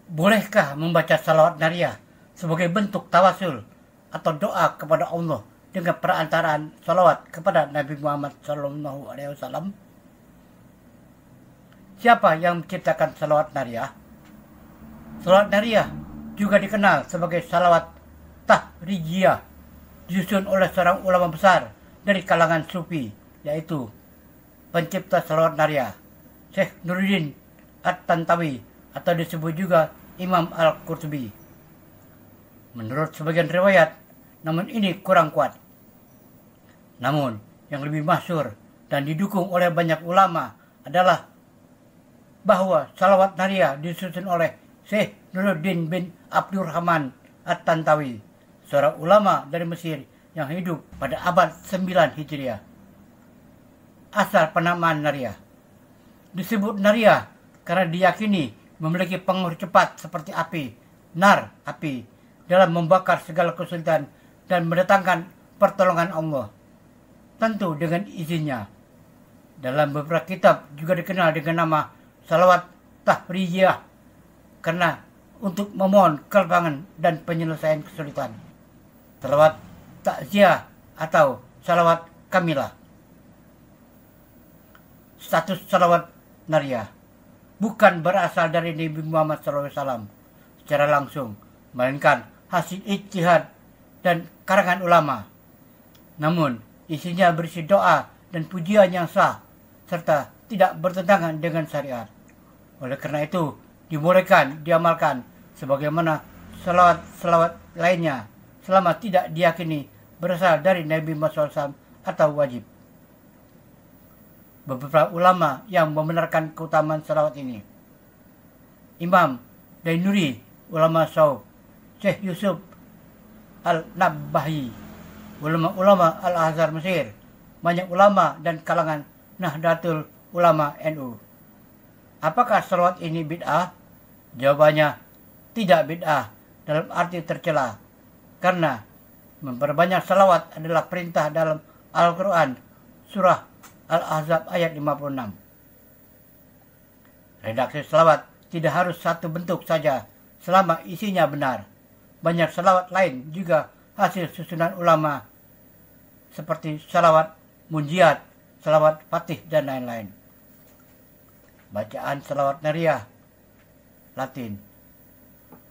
Bolehkah membaca salawat nariyah sebagai bentuk tawasul atau doa kepada Allah dengan perantaraan salawat kepada Nabi Muhammad SAW? Siapa yang menciptakan salawat nariyah? Salawat nariyah juga dikenal sebagai salawat tahrijiyah, disusun oleh seorang ulama besar dari kalangan sufi, yaitu pencipta salawat nariyah, Syekh Nuruddin At-Tantawi, atau disebut juga Imam Al-Qurtubi. Menurut sebagian riwayat, namun ini kurang kuat. Namun, yang lebih masyhur dan didukung oleh banyak ulama adalah bahwa salawat nariyah disusun oleh Syekh Nuruddin bin Abdurrahman At-Tantawi, seorang ulama dari Mesir yang hidup pada abad 9 Hijriah. Asal penamaan nariyah. Disebut nariyah karena diyakini memiliki pengaruh cepat seperti api, api, dalam membakar segala kesulitan dan mendatangkan pertolongan Allah, tentu dengan izinnya. Dalam beberapa kitab juga dikenal dengan nama salawat tahrijiyah karena untuk memohon kelapangan dan penyelesaian kesulitan. Salawat takziah atau salawat kamilah. Status salawat nariyah bukan berasal dari Nabi Muhammad SAW secara langsung, melainkan hasil ijtihad dan karangan ulama. Namun, isinya berisi doa dan pujian yang sah, serta tidak bertentangan dengan syariat. Oleh karena itu, dibolehkan diamalkan sebagaimana salawat-salawat lainnya, selama tidak diyakini berasal dari Nabi Muhammad SAW atau wajib. Beberapa ulama yang membenarkan keutamaan salawat ini: Imam Dainuri, ulama Sauf, Syekh Yusuf Al-Nabbahi, ulama-ulama Al-Azhar Mesir, banyak ulama dan kalangan Nahdlatul Ulama NU. Apakah salawat ini bid'ah? Jawabannya tidak bid'ah dalam arti tercela, karena memperbanyak salawat adalah perintah dalam Al-Quran surah Al-Ahzab ayat 56. Redaksi salawat tidak harus satu bentuk saja selama isinya benar. Banyak salawat lain juga hasil susunan ulama seperti salawat munjiat, salawat fatih, dan lain-lain. Bacaan salawat nariyah Latin: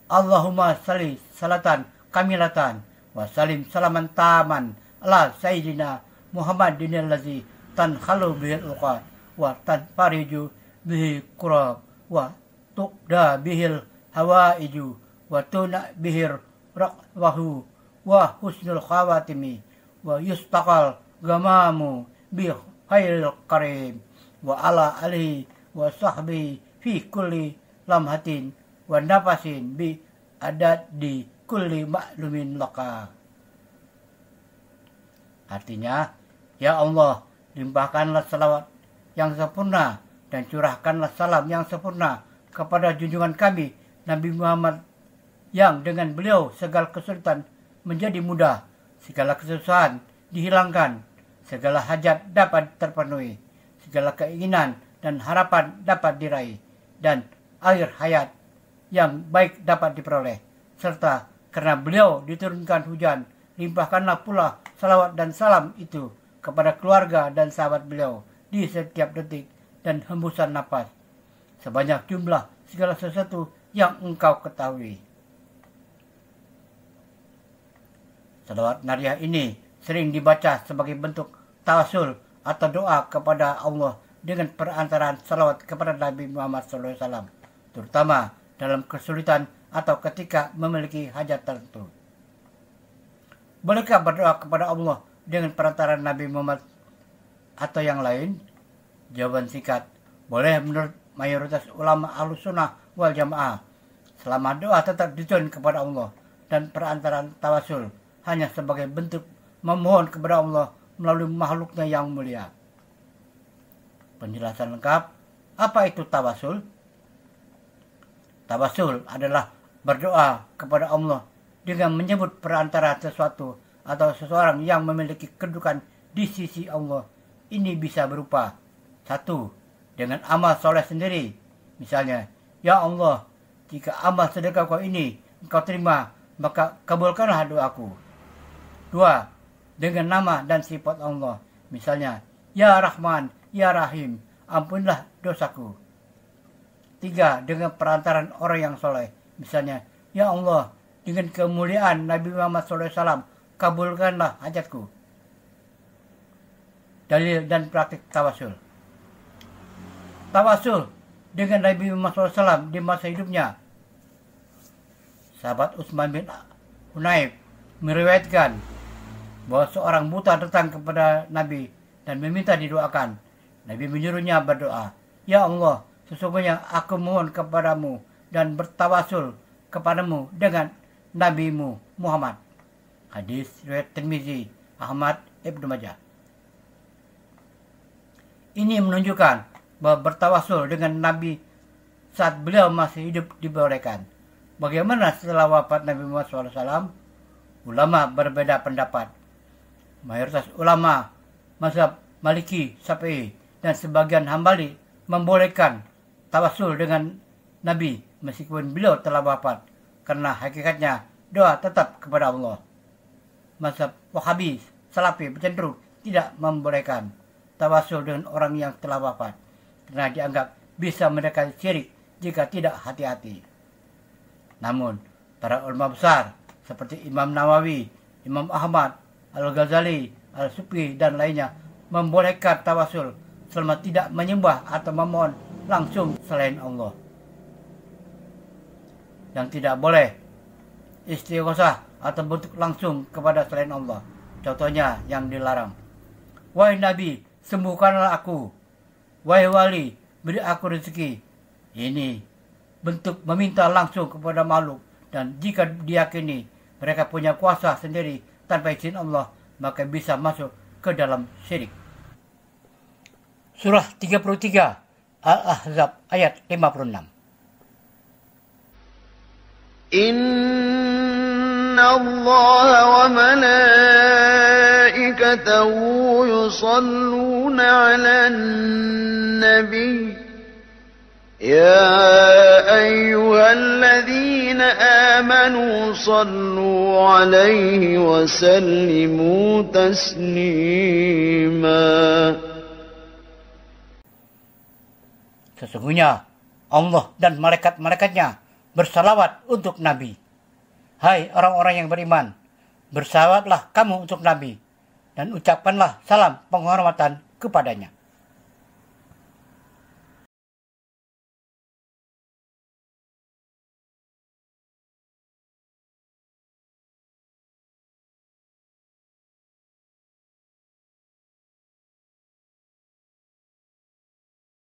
Allahumma salli salatan kamilatan wa salim salaman taman ala sayyidina Muhammadin allazi tanhalu bihil uqad wa tanfariju bihi kurab wa tuqda bihil hawaiju wa tuna bihir raqwahu wa husnul khawatimi wa yustaqal gamamu bi khairil karim wa ala alihi wa sahbihi fi kulli lamhatin wa nafasin bi adad di kulli maklumin laka. Artinya, ya Allah, limpahkanlah salawat yang sempurna dan curahkanlah salam yang sempurna kepada junjungan kami Nabi Muhammad, yang dengan beliau segala kesulitan menjadi mudah, segala kesusahan dihilangkan, segala hajat dapat terpenuhi, segala keinginan dan harapan dapat diraih, dan air hayat yang baik dapat diperoleh, serta karena beliau diturunkan hujan, limpahkanlah pula salawat dan salam itu kepada keluarga dan sahabat beliau di setiap detik dan hembusan napas, sebanyak jumlah segala sesuatu yang engkau ketahui. Salawat nariyah ini sering dibaca sebagai bentuk tawasul atau doa kepada Allah dengan perantaraan salawat kepada Nabi Muhammad SAW, terutama dalam kesulitan atau ketika memiliki hajat tertentu. Bolehkah berdoa kepada Allah dengan perantaraan Nabi Muhammad atau yang lain? Jawaban singkat, boleh menurut mayoritas ulama Ahlussunnah wal Jamaah, selama doa tetap ditujukan kepada Allah dan perantaraan tawasul hanya sebagai bentuk memohon kepada Allah melalui makhluknya yang mulia. Penjelasan lengkap, apa itu tawasul? Tawasul adalah berdoa kepada Allah dengan menyebut perantara sesuatu atau seseorang yang memiliki kedudukan di sisi Allah. Ini bisa berupa: 1. Dengan amal soleh sendiri. Misalnya, ya Allah, jika amal sedekah kau ini engkau terima, maka kabulkanlah doaku. 2. Dengan nama dan sifat Allah. Misalnya, Ya Rahman, Ya Rahim, ampunilah dosaku. 3. Dengan perantaran orang yang soleh. Misalnya, Ya Allah, dengan kemuliaan Nabi Muhammad SAW, kabulkanlah hajatku. Dalil dan praktik tawasul. Tawasul dengan Nabi Muhammad SAW di masa hidupnya. Sahabat Utsman bin Hunayf meriwayatkan bahwa seorang buta datang kepada Nabi dan meminta didoakan. Nabi menyuruhnya berdoa, Ya Allah, sesungguhnya aku mohon kepadamu dan bertawasul kepadamu dengan Nabi-Mu Muhammad. Hadis riwayat Tirmizi, Ahmad, Ibnu Majah. Ini menunjukkan bahwa bertawasul dengan Nabi saat beliau masih hidup dibolehkan. Bagaimana setelah wafat Nabi Muhammad SAW? Ulama berbeda pendapat. Mayoritas ulama mazhab Maliki, Syafi'i, dan sebagian Hambali membolehkan tawasul dengan Nabi meskipun beliau telah wafat, karena hakikatnya doa tetap kepada Allah. Mazhab Wahabi, Salafi cenderung tidak membolehkan tawasul dengan orang yang telah wafat, karena dianggap bisa mendekati syirik jika tidak hati-hati. Namun, para ulama besar seperti Imam Nawawi, Imam Ahmad, Al-Ghazali, Al-Sufi, dan lainnya membolehkan tawasul selama tidak menyembah atau memohon langsung selain Allah. Yang tidak boleh istighosah atau bentuk langsung kepada selain Allah. Contohnya yang dilarang. Wahai Nabi, sembuhkanlah aku. Wahai wali, beri aku rezeki. Ini bentuk meminta langsung kepada makhluk, dan jika diyakini mereka punya kuasa sendiri tanpa izin Allah, maka bisa masuk ke dalam syirik. Surah 33 Al-Ahzab ayat 56. Inna Allah wa malaikatahu yusalluna 'alan nabiy يا أيها الذين آمنوا صلوا عليه وسلموا تسليما. Sesungguhnya Allah dan malaikat-malaikatnya bersalawat untuk Nabi. Hai orang-orang yang beriman, bersalawatlah kamu untuk Nabi dan ucapkanlah salam penghormatan kepadanya.